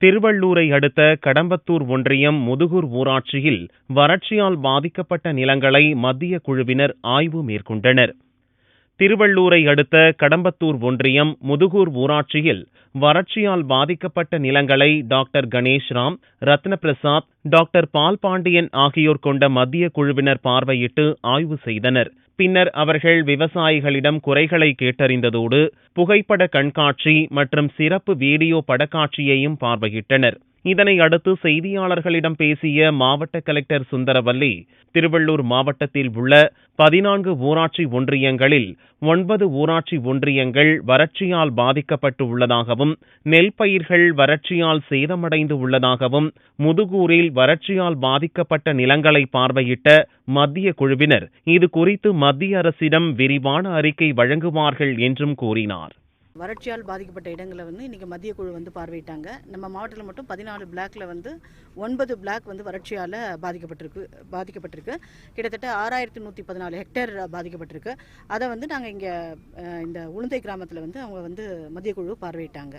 திருவள்ளூரை அடுத்த கடம்பத்தூர் ஒன்றியம் முதுகூர் ஊராட்சியில் வறட்சியால் பாதிக்கப்பட்ட நிலங்களை மத்திய குழுவினர் ஆய்வு மேற்கொண்டனர். திருவள்ளூரை அடுத்த கடம்பத்தூர் ஒன்றியம் முதுகூர் ஊராட்சியில் வறட்சியால் பாதிக்கப்பட்ட நிலங்களை டாக்டர் கணேஷ்ராம், ரத்னபிரசாத், டாக்டர் பால்பாண்டியன் ஆகியோர் கொண்ட மத்திய குழுவினர் பார்வையிட்டு ஆய்வு செய்தனர். பின்னர் அவர்கள் விவசாயிகளிடம் குறைகளை கேட்டறிந்ததோடு புகைப்பட கண்காட்சி மற்றும் சிறப்பு வீடியோ படக்காட்சியையும் பார்வையிட்டனர். இதனை அடுத்து செய்தியாளர்களிடம் பேசிய மாவட்ட கலெக்டர் சுந்தரவல்லி, திருவள்ளூர் மாவட்டத்தில் உள்ள 14 ஊராட்சி ஒன்றியங்களில் 9 ஊராட்சி ஒன்றியங்கள் வறட்சியால் பாதிக்கப்பட்டு உள்ளதாகவும், நெல் பயிர்கள் வறட்சியால் சேதமடைந்து உள்ளதாகவும், முதுகூரில் வறட்சியால் பாதிக்கப்பட்ட நிலங்களை பார்வையிட்ட மத்திய குழுவினர் இது குறித்து மத்திய அரசிடம் விரிவான அறிக்கை வழங்குவார்கள் என்றும் கூறினார். வறட்சியால் பாதிக்கப்பட்ட இடங்களை இன்றைக்கி மத்திய குழு பார்வையிட்டாங்க. நம்ம மாவட்டத்தில் மட்டும் 14 பிளாக்ல 9 பிளாக் வறட்சியால் பாதிக்கப்பட்டிருக்கு. கிட்டத்தட்ட 6114 ஹெக்டேர் பாதிக்கப்பட்டிருக்கு. அதை நாங்கள் இங்கே இந்த உளுந்தை கிராமத்தில் அவங்க மத்திய குழு பார்வையிட்டாங்க.